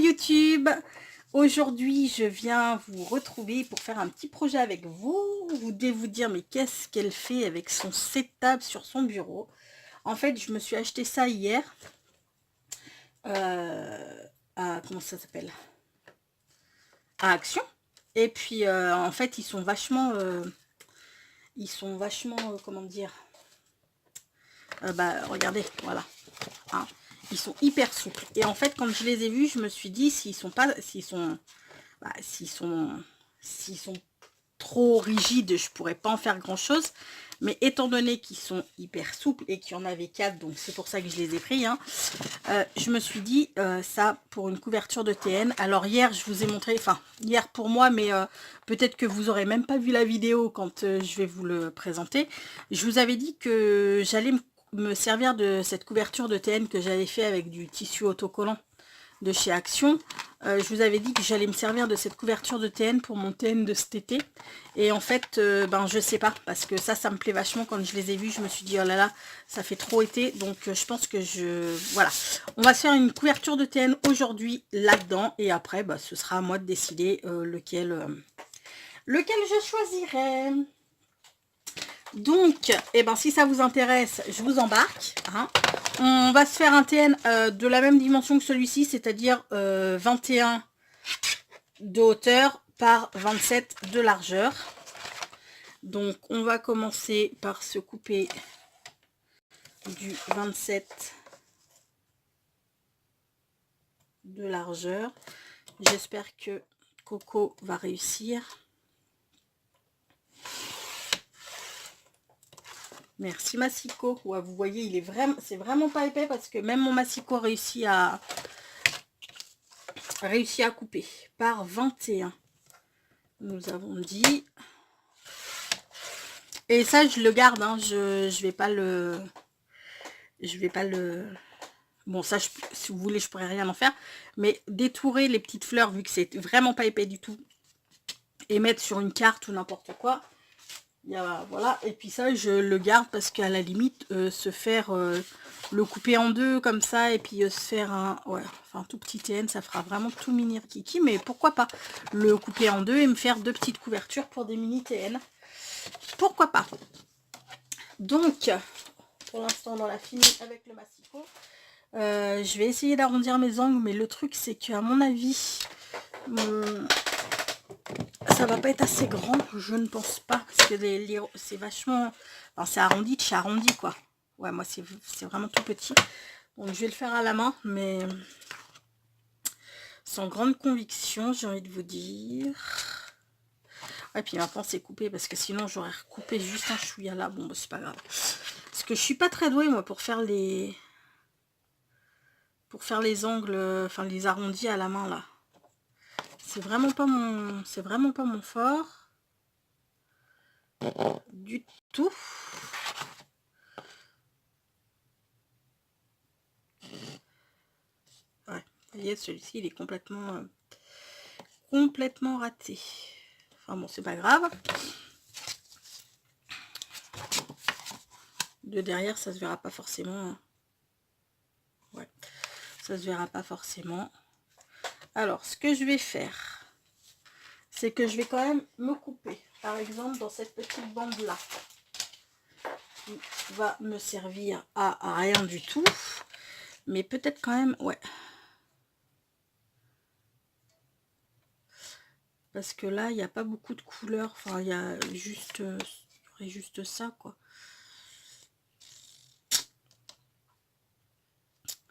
YouTube. Aujourd'hui, je viens vous retrouver pour faire un petit projet avec vous. Vous devez vous dire, mais qu'est-ce qu'elle fait avec son setup sur son bureau? En fait, je me suis acheté ça hier. Comment ça s'appelle? À Action. Et puis, en fait, ils sont vachement... comment dire? Regardez, voilà. Hein. Ils sont hyper souples. Et en fait, quand je les ai vus, je me suis dit, s'ils sont trop rigides, je pourrais pas en faire grand chose. Mais étant donné qu'ils sont hyper souples et qu'il y en avait 4, donc c'est pour ça que je les ai pris, hein, je me suis dit, ça pour une couverture de TN. Alors hier, je vous ai montré, enfin hier pour moi, mais peut-être que vous aurez même pas vu la vidéo quand je vais vous le présenter. Je vous avais dit que j'allais me servir de cette couverture de TN que j'avais fait avec du tissu autocollant de chez Action. Je vous avais dit que j'allais me servir de cette couverture de TN pour mon TN de cet été. Et en fait, je sais pas, parce que ça me plaît vachement. Quand je les ai vus, je me suis dit, oh là là, ça fait trop été. Donc je pense que voilà. On va se faire une couverture de TN aujourd'hui là-dedans. Et après, ce sera à moi de décider lequel je choisirai. Donc, si ça vous intéresse, je vous embarque. Hein. On va se faire un TN de la même dimension que celui-ci, c'est-à-dire 21 de hauteur par 27 de largeur. Donc, on va commencer par se couper du 27 de largeur. J'espère que Coco va réussir. Merci Massicot. Ouais, vous voyez, il est vraiment, c'est vraiment pas épais parce que même mon Massicot réussit à couper par 21. Nous avons dit. Et ça, je le garde. Hein, je vais pas le. Bon, ça, si vous voulez, je pourrais rien en faire. Mais détourer les petites fleurs, vu que c'est vraiment pas épais du tout, et mettre sur une carte ou n'importe quoi. Voilà, et puis ça je le garde parce qu'à la limite se faire le couper en deux comme ça et puis se faire un tout petit TN, ça fera vraiment tout mini kiki, mais pourquoi pas le couper en deux et me faire deux petites couvertures pour des mini TN, pourquoi pas. Donc pour l'instant dans la fini avec le Massicot, je vais essayer d'arrondir mes angles, mais le truc c'est qu'à mon avis ça va pas être assez grand, je ne pense pas, parce que c'est vachement, enfin, c'est arrondi de chez arrondi quoi. Ouais, moi c'est vraiment tout petit, donc je vais le faire à la main, mais sans grande conviction, j'ai envie de vous dire. Ouais, puis maintenant c'est coupé, parce que sinon j'aurais recoupé juste un chouïa là. Bon, c'est pas grave, parce que je suis pas très douée moi pour faire les angles, enfin les arrondis à la main là. C'est vraiment pas mon fort du tout. Ouais, vous voyez, celui-ci il est complètement raté. Enfin bon, c'est pas grave. De derrière, ça se verra pas forcément. Ouais, ça se verra pas forcément. Alors, ce que je vais faire, c'est que je vais quand même me couper. Par exemple, dans cette petite bande-là, qui va me servir à rien du tout. Mais peut-être quand même, ouais. Parce que là, il n'y a pas beaucoup de couleurs. Enfin, il y a juste, juste ça, quoi.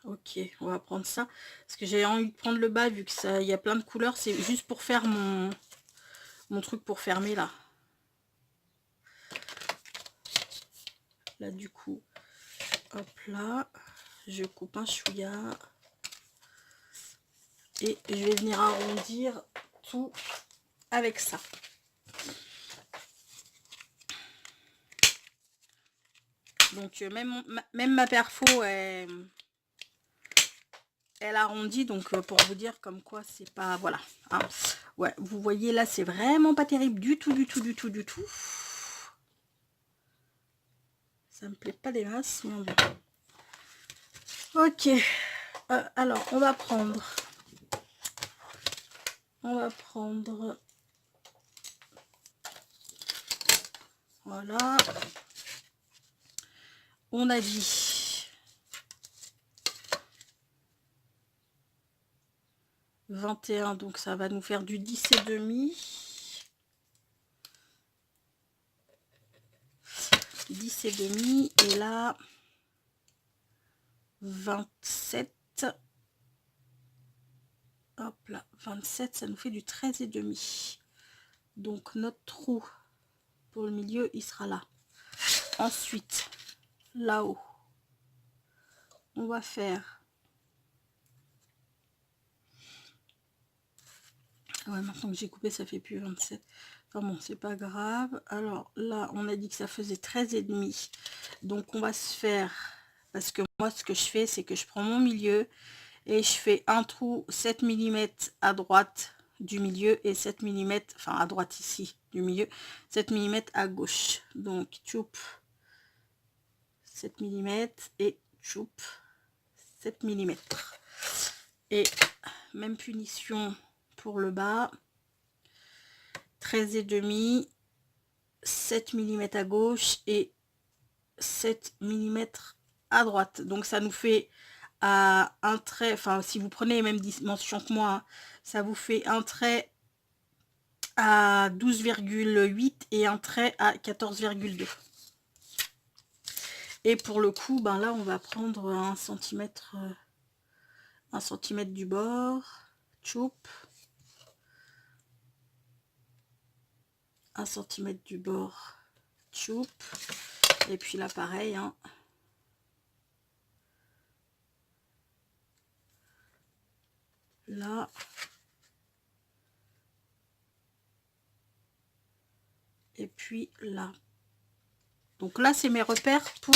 Ok, on va prendre ça. Parce que j'ai envie de prendre le bas, vu que ça, il y a plein de couleurs. C'est juste pour faire mon truc pour fermer, là. Là, du coup, hop là. Je coupe un chouïa. Et je vais venir arrondir tout avec ça. Donc même ma perfo elle arrondit, donc pour vous dire comme quoi c'est pas, voilà, hein. Ouais, vous voyez là, c'est vraiment pas terrible du tout. Ça me plaît pas des masses, mais bon. Ok, alors on va prendre on va prendre, voilà, on a dit 21, donc ça va nous faire du 10,5. 10,5 et là 27. Hop là, 27, ça nous fait du 13,5. Donc notre trou pour le milieu, il sera là. Ensuite, là-haut, on va faire... Ouais, maintenant que j'ai coupé, ça fait plus 27. Enfin bon, c'est pas grave. Alors là, on a dit que ça faisait 13,5. Donc on va se faire... Parce que moi, ce que je fais, c'est que je prends mon milieu et je fais un trou 7 mm à droite du milieu et 7 mm, enfin à droite ici du milieu, 7 mm à gauche. Donc tchoup 7 mm et tchoup 7 mm. Et même punition pour le bas, 13,5, 7 mm à gauche et 7 mm à droite. Donc ça nous fait à un trait, enfin si vous prenez les mêmes dimensions que moi, hein, ça vous fait un trait à 12,8 et un trait à 14,2. Et pour le coup, ben là on va prendre 1 cm du bord, choup, 1 cm du bord, choup, et puis là pareil, hein. Là, et puis là. Donc là, c'est mes repères pour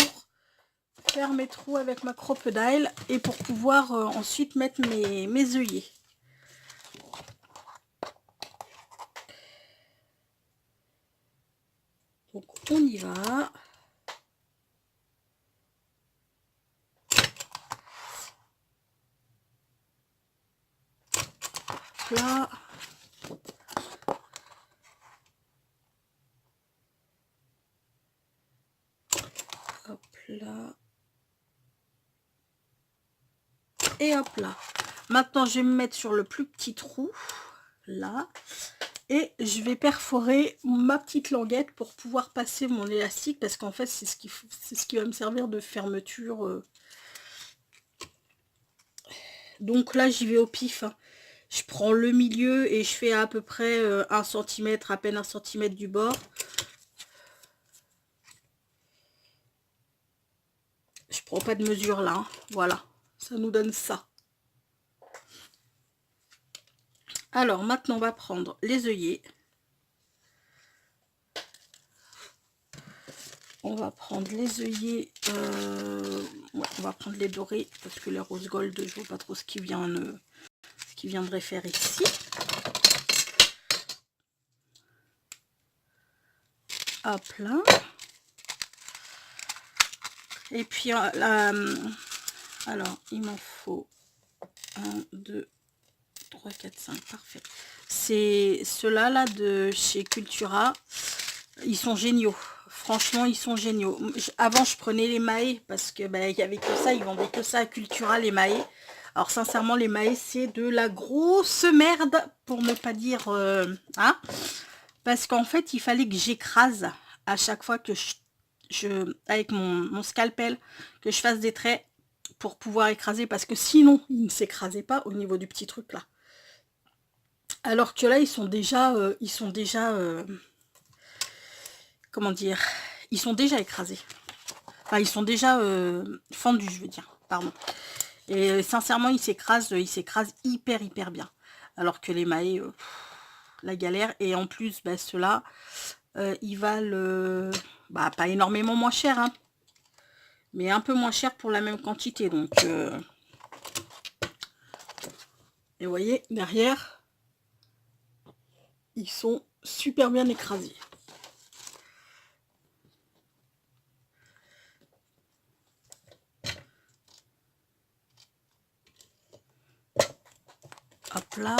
faire mes trous avec ma crocodile et pour pouvoir ensuite mettre mes œillets. Donc on y va. Là. Hop là. Et hop là. Maintenant, je vais me mettre sur le plus petit trou. Là. Et je vais perforer ma petite languette pour pouvoir passer mon élastique. Parce qu'en fait, c'est ce qui va me servir de fermeture. Donc là, j'y vais au pif. Hein. Je prends le milieu et je fais à peu près 1 cm, à peine 1 cm du bord. Je prends pas de mesure là, hein. Voilà, ça nous donne ça. Alors maintenant on va prendre les œillets. On va prendre les œillets, ouais, on va prendre les dorés parce que les rose gold, je vois pas trop ce qui viendrait faire ici. Hop là. Et puis alors il m'en faut 1, 2, 3, 4, 5, parfait. C'est ceux-là là de chez Cultura, ils sont géniaux. Franchement, ils sont géniaux. Avant, je prenais les Mahé parce que il y avait que ça, ils vendaient que ça à Cultura, les Mahé. Alors sincèrement, les Mahé, c'est de la grosse merde, pour ne pas dire hein, parce qu'en fait, il fallait que j'écrase à chaque fois que avec mon scalpel, que je fasse des traits pour pouvoir écraser, parce que sinon, il ne s'écrasait pas au niveau du petit truc là. Alors que là, ils sont déjà comment dire, ils sont déjà écrasés. Enfin, ils sont déjà fendus, je veux dire, pardon. Et sincèrement, ils s'écrasent hyper bien. Alors que les Mahé, la galère. Et en plus, ceux-là, ils valent pas énormément moins cher, hein, mais un peu moins cher pour la même quantité. Donc, et vous voyez, derrière, ils sont super bien écrasés. Hop là.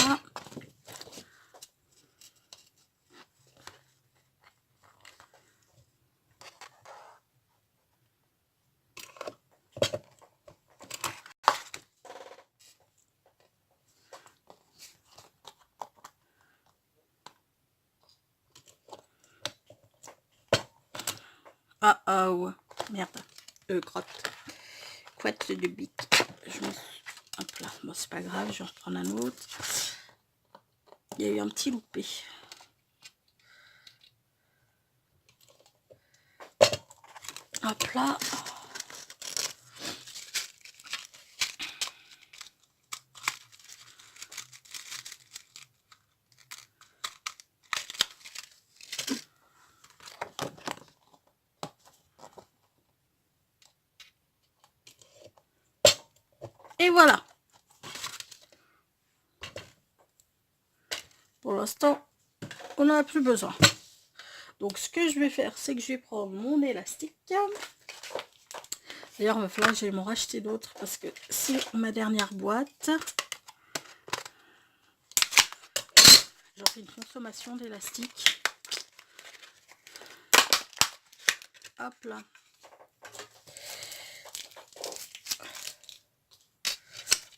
Oh, merde. Crotte. Couette de bic. Hop là. Bon, c'est pas grave, je vais en reprendre un autre. Il y a eu un petit loupé. Hop là. Et voilà. Pour l'instant, on n'en a plus besoin. Donc, ce que je vais faire, c'est que je vais prendre mon élastique. D'ailleurs, il va falloir que j'aille m'en racheter d'autres parce que c'est ma dernière boîte. J'en fais une consommation d'élastique. Hop là.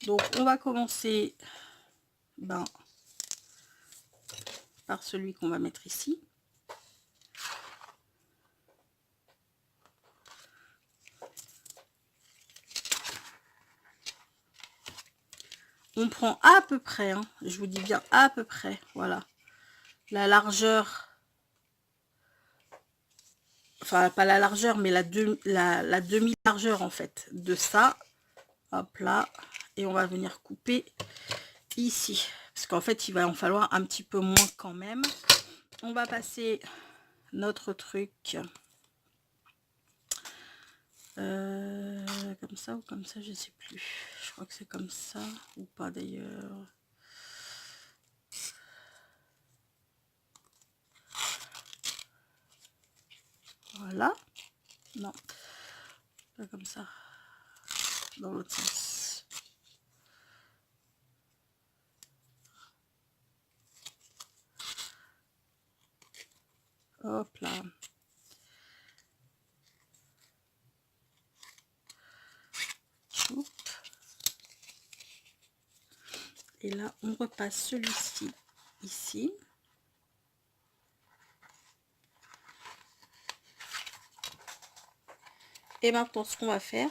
Donc, on va commencer par celui qu'on va mettre ici. On prend à peu près, hein, je vous dis bien à peu près, voilà, la largeur, enfin pas la largeur, mais la demi-largeur en fait de ça. Hop là, et on va venir couper ici, parce qu'en fait il va en falloir un petit peu moins quand même. On va passer notre truc comme ça ou comme ça, je sais plus. Je crois que c'est comme ça ou pas d'ailleurs. Voilà. Non, pas comme ça. Dans l'autre sens. Hop là. Et là, on repasse celui-ci ici. Et maintenant, ce qu'on va faire,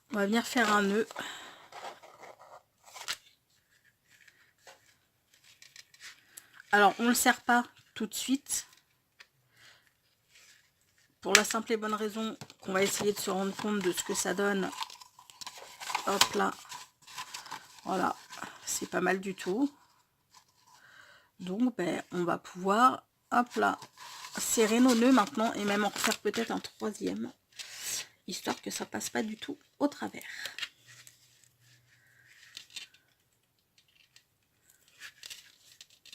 on va venir faire un nœud. Alors, on ne le serre pas tout de suite. Pour la simple et bonne raison qu'on va essayer de se rendre compte de ce que ça donne. Hop là. Voilà. C'est pas mal du tout. Donc, ben, on va pouvoir, hop là, serrer nos nœuds maintenant et même en refaire peut-être un troisième. Histoire que ça passe pas du tout au travers.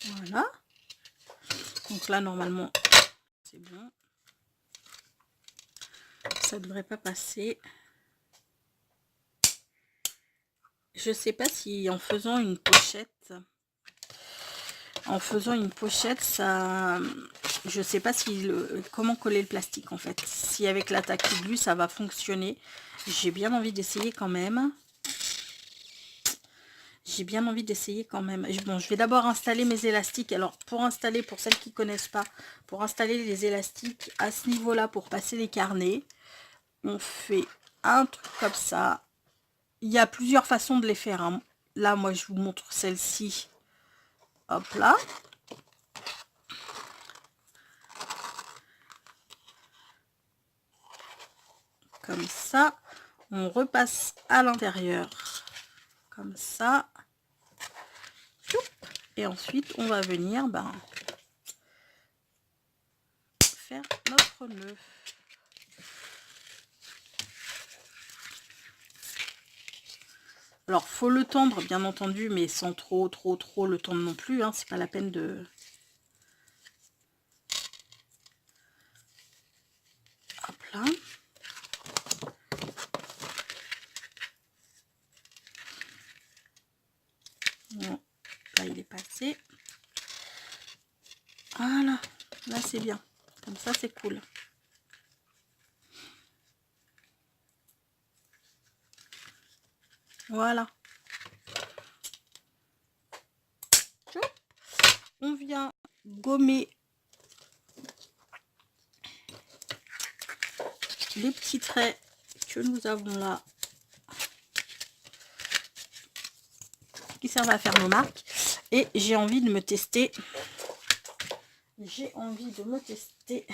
Voilà. Donc là, normalement, c'est bon. Ça devrait pas passer. Je sais pas si en faisant une pochette, ça, je sais pas si comment coller le plastique en fait. Si avec l'attaque de glue ça va fonctionner. J'ai bien envie d'essayer quand même. Bon, je vais d'abord installer mes élastiques. Alors, pour celles qui connaissent pas, pour installer les élastiques à ce niveau-là, pour passer les carnets, on fait un truc comme ça. Il y a plusieurs façons de les faire, hein. Là, moi, je vous montre celle-ci. Hop là. Comme ça. On repasse à l'intérieur. Comme ça. Et ensuite, on va venir faire notre nœud. Alors, faut le tendre, bien entendu, mais sans trop le tendre non plus. Hein, c'est pas la peine de... Hop là. Bon, là, il est passé. Voilà. Là, c'est bien. Comme ça, c'est cool. Voilà. On vient gommer les petits traits que nous avons là, qui servent à faire nos marques. Et j'ai envie de me tester. J'ai envie de me tester.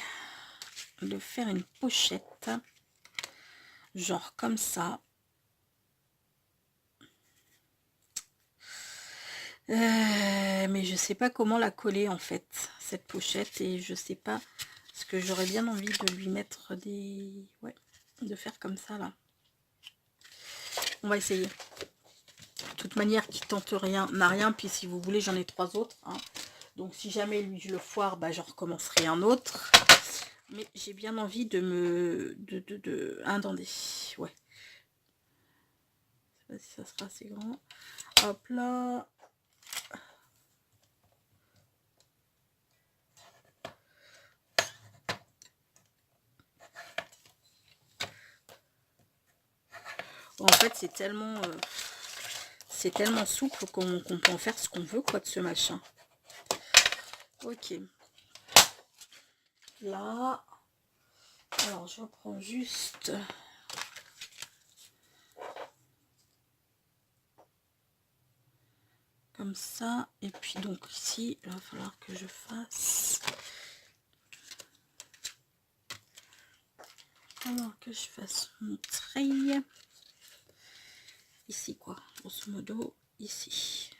De faire une pochette. Genre comme ça. Mais je sais pas comment la coller en fait, cette pochette. Et je sais pas. Parce que j'aurais bien envie de lui mettre des... Ouais, de faire comme ça là. On va essayer. De toute manière, qui tente rien n'a rien. Puis si vous voulez, j'en ai 3 autres. Hein. Donc si jamais lui je le foire, bah, j'en recommencerai un autre. Mais j'ai bien envie de me... Attendez. Ouais. Je sais pas si ça sera assez grand. Hop là. En fait, c'est tellement souple qu'on peut en faire ce qu'on veut, quoi, de ce machin. Ok. Là. Alors, je reprends juste... Comme ça. Et puis, donc, ici, il va falloir que je fasse... Alors que je fasse mon trait. Ici, quoi. Grosso modo, ici.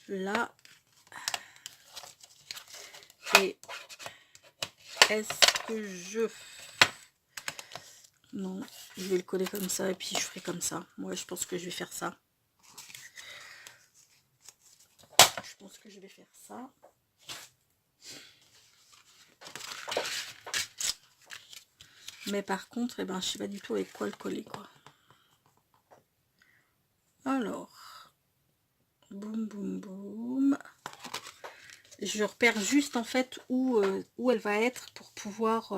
Là. Et est-ce que je... Non, je vais le coller comme ça et puis je ferai comme ça. Moi, je pense que je vais faire ça. Je pense que je vais faire ça. Mais par contre, eh ben, je sais pas du tout avec quoi le coller, quoi. Alors, boum, boum, boum. Je repère juste en fait où elle va être pour pouvoir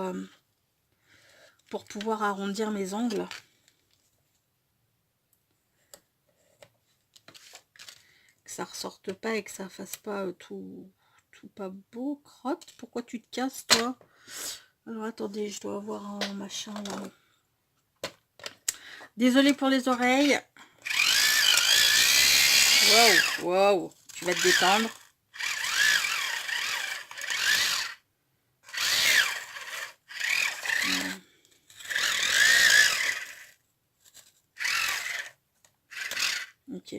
arrondir mes angles. Que ça ressorte pas et que ça fasse pas tout pas beau. Crotte, pourquoi tu te casses, toi? Alors attendez, je dois avoir un machin là. Désolée pour les oreilles. Waouh, waouh, tu vas te détendre. Ok.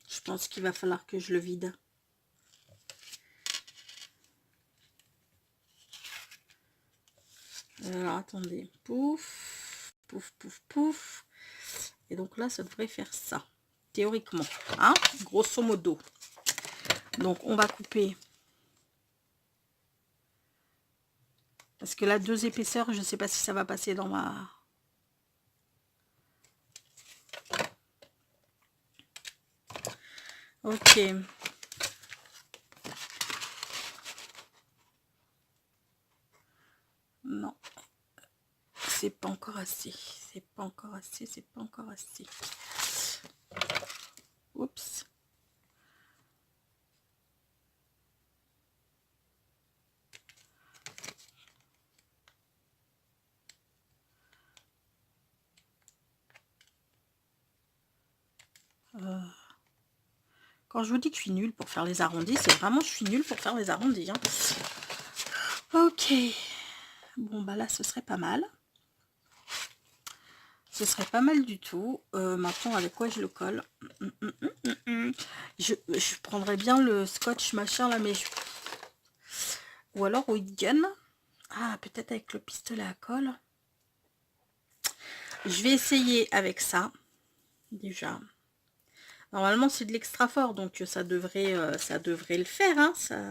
Je pense qu'il va falloir que je le vide. Alors attendez, pouf, pouf, pouf, pouf. Et donc là, ça devrait faire ça, théoriquement, hein, grosso modo. Donc on va couper. Parce que là, 2 épaisseurs, je ne sais pas si ça va passer dans ma... Ok. Non. C'est pas encore assez. C'est pas encore assez. C'est pas encore assez. Oups. Quand je vous dis que je suis nulle pour faire les arrondis, c'est vraiment je suis nulle pour faire les arrondis. Hein. Ok. Bon, bah là, ce serait pas mal. Ce serait pas mal du tout. Maintenant, avec quoi je le colle? Je prendrais bien le scotch machin là, mais... Ou alors au gun. Ah, peut-être avec le pistolet à colle. Je vais essayer avec ça. Déjà. Normalement, c'est de l'extra fort, donc ça devrait le faire. Hein, ça...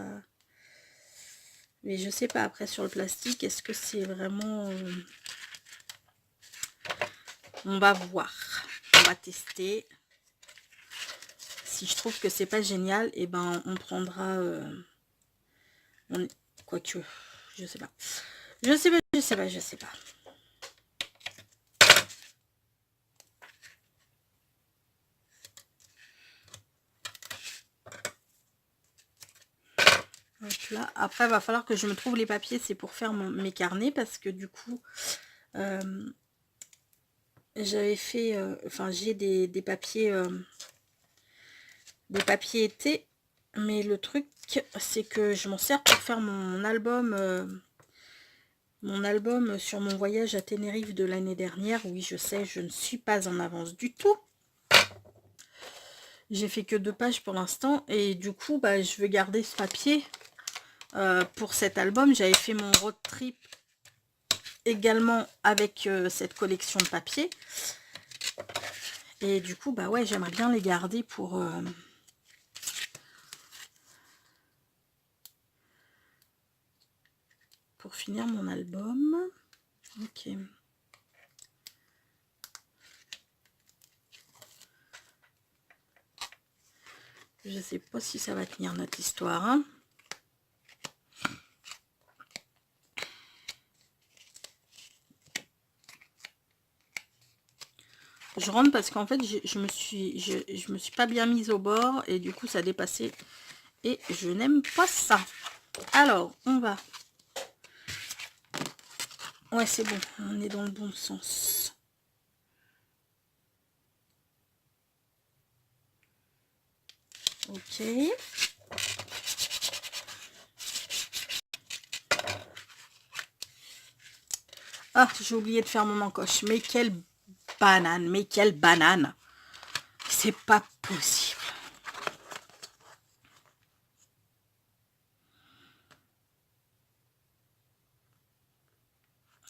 Mais je sais pas, après sur le plastique, est-ce que c'est vraiment... On va voir. On va tester. Si je trouve que c'est pas génial, et ben on prendra... quoique, je sais pas. Je sais pas, je sais pas, je sais pas. Donc là, après, il va falloir que je me trouve les papiers, c'est pour faire mes carnets, parce que du coup, j'avais fait, enfin, j'ai des papiers été, mais le truc, c'est que je m'en sers pour faire mon album sur mon voyage à Tenerife de l'année dernière. Oui, je sais, je ne suis pas en avance du tout. J'ai fait que 2 pages pour l'instant, et du coup, bah, je veux garder ce papier pour cet album. J'avais fait mon road trip également avec cette collection de papier. Et du coup, bah ouais, j'aimerais bien les garder pour finir mon album. Ok. Je sais pas si ça va tenir notre histoire, hein. Je rentre parce qu'en fait, je me suis pas bien mise au bord et du coup, ça dépassait. Et je n'aime pas ça. Alors, on va. Ouais, c'est bon. On est dans le bon sens. Ok. Ah, j'ai oublié de faire mon encoche. Mais quelle banane, mais quelle banane. C'est pas possible.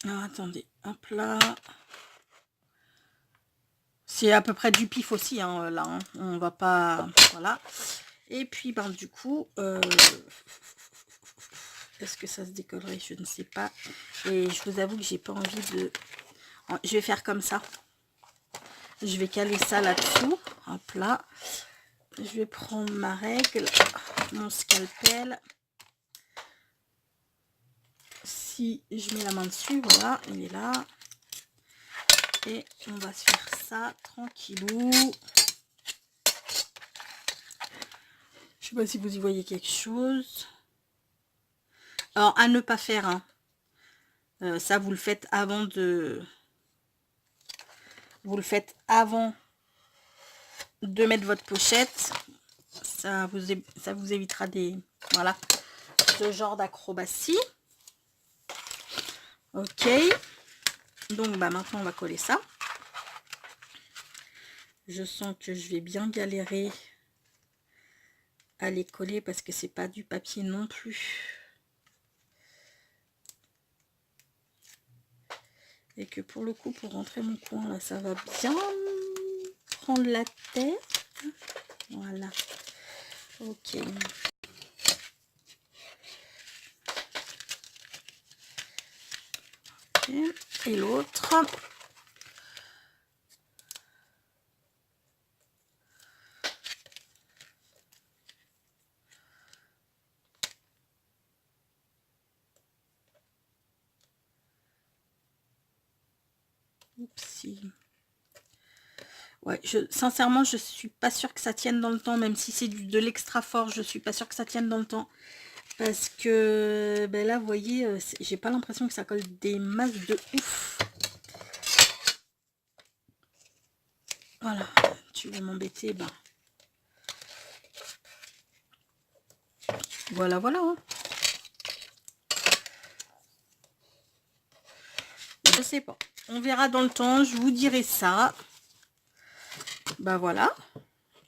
Alors, attendez, hop là. C'est à peu près du pif aussi, hein, là. Hein. On va pas... Voilà. Et puis, ben, du coup... Est-ce que ça se décollerait? Je ne sais pas. Et je vous avoue que j'ai pas envie de... Je vais faire comme ça. Je vais caler ça là-dessous. Hop là. Je vais prendre ma règle, mon scalpel. Si je mets la main dessus, voilà, il est là. Et on va se faire ça tranquillou. Je sais pas si vous y voyez quelque chose. Alors, à ne pas faire, hein. Ça, vous le faites avant de... Vous le faites avant de mettre votre pochette. Ça vous évitera des... Voilà. Ce genre d'acrobatie. Ok. Donc, bah, maintenant, on va coller ça. Je sens que je vais bien galérer à les coller parce que c'est pas du papier non plus. Et que pour le coup, pour rentrer mon coin, là, ça va bien prendre la tête. Voilà. Ok. Okay. Et l'autre. Oupsie. Ouais, sincèrement, je suis pas sûre que ça tienne dans le temps, même si c'est de l'extra fort, je suis pas sûre que ça tienne dans le temps. Parce que ben là, vous voyez, j'ai pas l'impression que ça colle des masses de ouf. Voilà, tu veux m'embêter, ben. Voilà, voilà. Hein. Je sais pas. On verra dans le temps, je vous dirai ça. Bah voilà.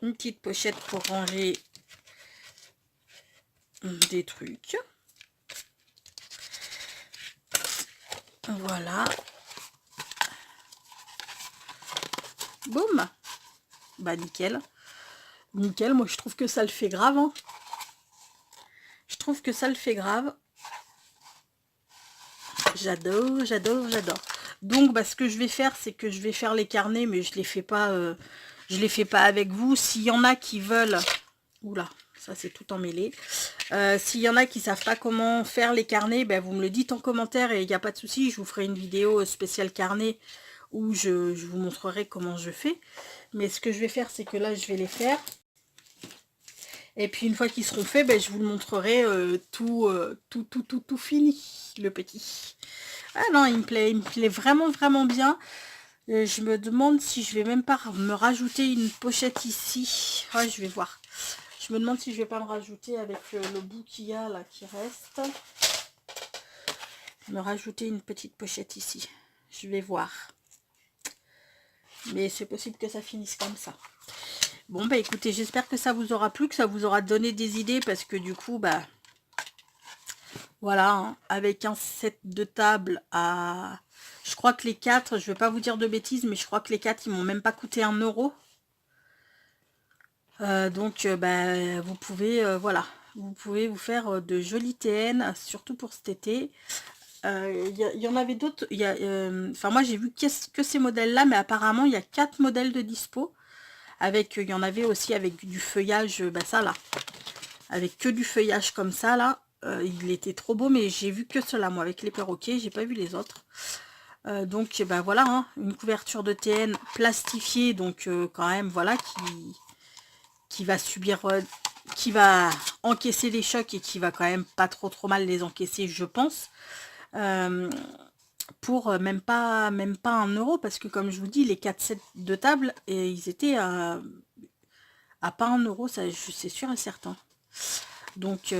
Une petite pochette pour ranger des trucs. Voilà. Boum. Bah nickel. Nickel, moi je trouve que ça le fait grave. Hein. Je trouve que ça le fait grave. J'adore, j'adore, j'adore. Donc bah, ce que je vais faire, c'est que je vais faire les carnets, mais je les fais pas avec vous. S'il y en a qui veulent... Oula, ça c'est tout emmêlé. S'il y en a qui savent pas comment faire les carnets, ben, vous me le dites en commentaire et il n'y a pas de souci, je vous ferai une vidéo spéciale carnet où je vous montrerai comment je fais. Mais ce que je vais faire, c'est que là je vais les faire. Et puis une fois qu'ils seront faits, ben, je vous le montrerai tout fini, le petit. Ah non, il me plaît vraiment, vraiment bien. Je me demande si je vais même pas me rajouter une pochette ici. Ah, je vais voir. Je me demande si je vais pas me rajouter avec le bout qu'il y a là qui reste. Me rajouter une petite pochette ici. Je vais voir. Mais c'est possible que ça finisse comme ça. Bon, bah écoutez, j'espère que ça vous aura plu, que ça vous aura donné des idées, parce que du coup, bah, voilà, hein, avec un set de table à... Je crois que les 4, je vais pas vous dire de bêtises, mais je crois que les 4, ils m'ont même pas coûté 1 euro. Donc, bah, vous pouvez, voilà, vous pouvez vous faire de jolis TN, surtout pour cet été. Il y en avait d'autres, enfin moi j'ai vu que ces modèles-là, mais apparemment il y a 4 modèles de dispo. Avec, il y en avait aussi avec du feuillage, bah ça là, avec que du feuillage comme ça là. Il était trop beau, mais j'ai vu que cela moi avec les perroquets, j'ai pas vu les autres. Donc bah voilà, hein, une couverture de TN plastifiée, donc quand même voilà, qui va subir, qui va encaisser les chocs et qui va quand même pas trop mal les encaisser, je pense. Pour même pas 1 euro, parce que comme je vous dis, les 4 sets de table, et ils étaient à pas 1 euro, ça c'est sûr et certain. Donc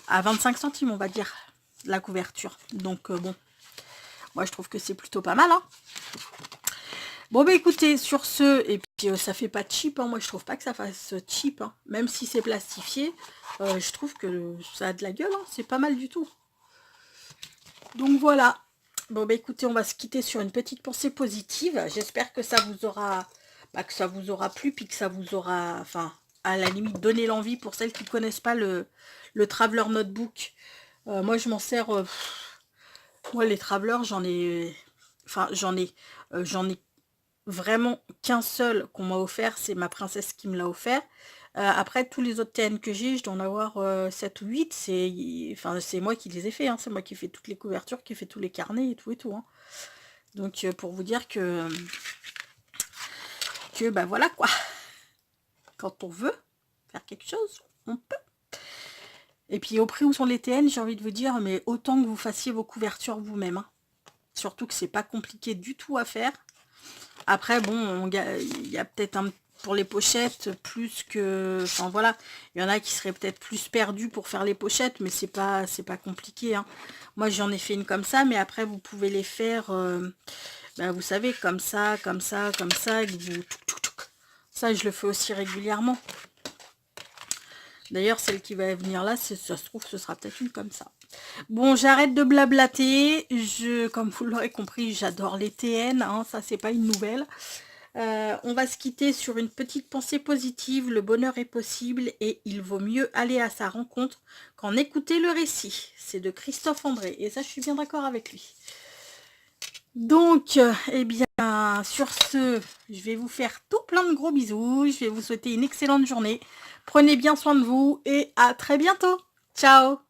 à 25 centimes on va dire la couverture. Donc bon, moi je trouve que c'est plutôt pas mal, hein. Bon bah écoutez, sur ce, et puis ça fait pas cheap, hein. Moi je trouve pas que ça fasse cheap, hein. Même si c'est plastifié, je trouve que ça a de la gueule, hein. C'est pas mal du tout. Donc voilà. Bon bah écoutez, on va se quitter sur une petite pensée positive. J'espère que ça vous aura plu, puis que ça vous aura, enfin, à la limite donné l'envie pour celles qui ne connaissent pas le Traveler Notebook. Moi je m'en sers, moi les Travelers j'en ai, enfin j'en ai vraiment qu'un seul qu'on m'a offert, c'est ma princesse qui me l'a offert. Après, tous les autres TN que j'ai, je dois en avoir 7 ou 8. C'est moi qui les ai fait, hein. C'est moi qui ai fait toutes les couvertures, qui ai fait tous les carnets et tout, hein. Donc, pour vous dire que bah voilà quoi. Quand on veut faire quelque chose, on peut. Et puis, au prix où sont les TN, j'ai envie de vous dire, mais autant que vous fassiez vos couvertures vous-même, hein. Surtout que c'est pas compliqué du tout à faire. Après, bon, il y a peut-être pour les pochettes plus que... Enfin voilà, il y en a qui seraient peut-être plus perdus pour faire les pochettes, mais c'est pas compliqué, hein. Moi, j'en ai fait une comme ça, mais après, vous pouvez les faire, ben, vous savez, comme ça, comme ça, comme ça, et vous... Ça, je le fais aussi régulièrement. D'ailleurs, celle qui va venir là, ça se trouve, ce sera peut-être une comme ça. Bon, j'arrête de blablater. Comme vous l'aurez compris, j'adore les TN, hein, ça, c'est pas une nouvelle. On va se quitter sur une petite pensée positive. Le bonheur est possible et il vaut mieux aller à sa rencontre qu'en écouter le récit. C'est de Christophe André. Et ça, je suis bien d'accord avec lui. Donc, eh bien, sur ce, je vais vous faire tout plein de gros bisous. Je vais vous souhaiter une excellente journée. Prenez bien soin de vous et à très bientôt. Ciao!